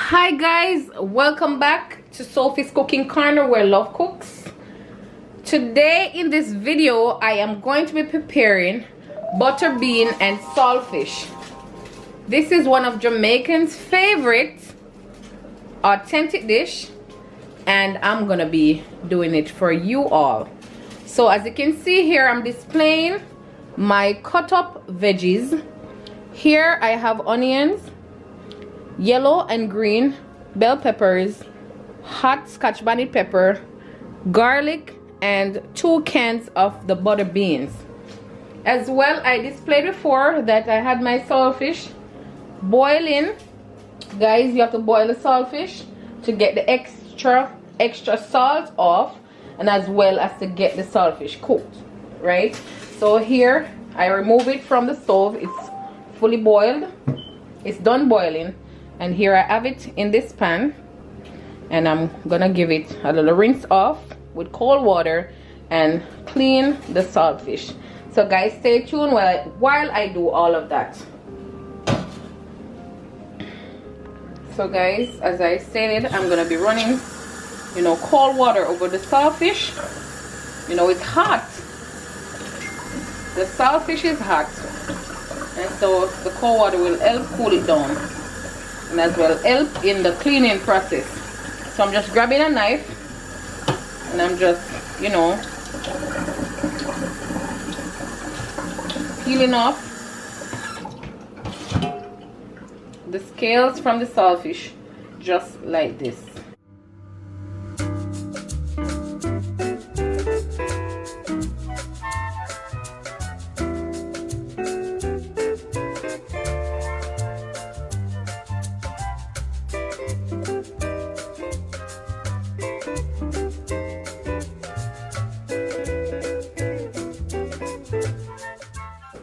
Hi guys, welcome back to Sophie's Cooking Corner where love cooks. Today in this video I am going to be preparing butter bean and saltfish. This is one of Jamaican's favorite authentic dish and I'm gonna be doing it for you all. So as you can see here, I'm displaying my cut up veggies. Here I have onions, yellow and green bell peppers, hot scotch bonnet pepper, garlic, and 2 cans of the butter beans. As well, I displayed before that I had my saltfish boiling. Guys, you have to boil the saltfish to get the extra salt off, and as well as to get the saltfish cooked, right? So here I remove it from the stove. It's fully boiled, it's done boiling, and here I have it in this pan, and I'm gonna give it a little rinse off with cold water and clean the saltfish. So guys, stay tuned while I do all of that. So guys, as I stated, I'm gonna be running cold water over the saltfish. It's hot, the saltfish is hot, and so the cold water will help cool it down and as well help in the cleaning process. So I'm just grabbing a knife and I'm just peeling off the scales from the saltfish just like this.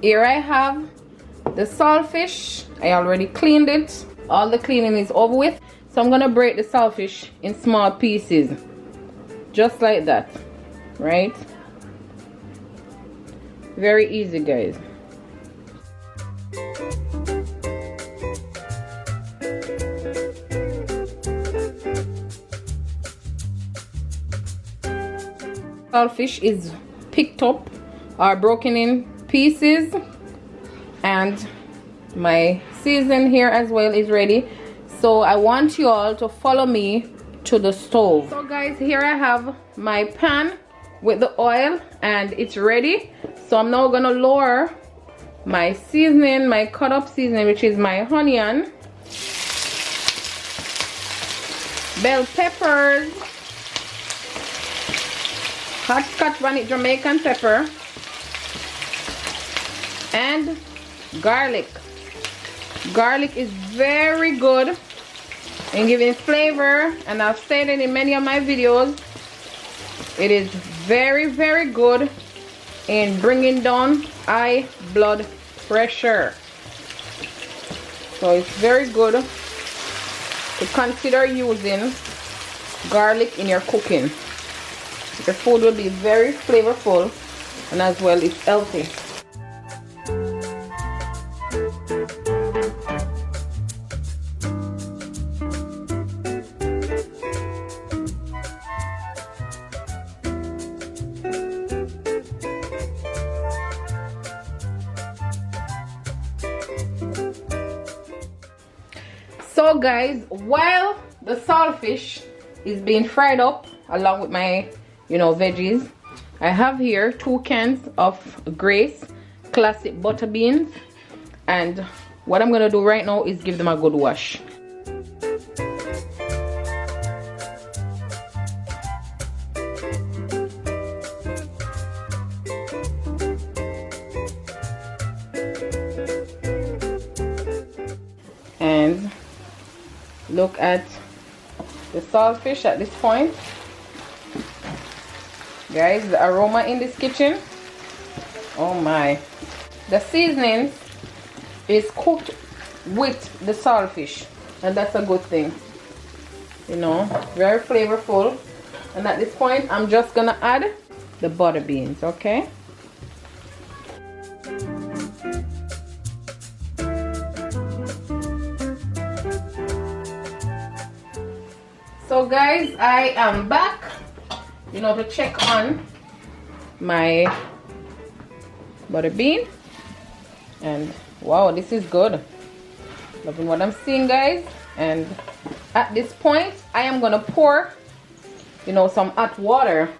Here I have the saltfish. I already cleaned it. All the cleaning is over with. So I'm gonna break the saltfish in small pieces. Just like that. Right? Very easy, guys. Saltfish is picked up or broken in pieces, and my season here as well is ready. So I want you all to follow me to the stove. So guys, here I have my pan with the oil and it's ready. So I'm now gonna lower my seasoning, my cut up seasoning, which is my onion, bell peppers, hot scotch bonnet Jamaican pepper, and garlic. Garlic is very good in giving flavor, and I've stated in many of my videos, it is very good in bringing down high blood pressure. So it's very good to consider using garlic in your cooking. The food will be very flavorful, and as well it's healthy. So guys, while the saltfish is being fried up along with my veggies, I have here 2 cans of Grace classic butter beans, and what I'm gonna do right now is give them a good wash. And look at the saltfish at this point. Guys, the aroma in this kitchen, oh my. The seasonings is cooked with the saltfish, and that's a good thing. Very flavorful. And at this point I'm just gonna add the butter beans, okay? So guys, I am back, you know, to check on my butter bean, and wow, this is good. Loving what I'm seeing, guys. And at this point I am gonna pour, you know, some hot water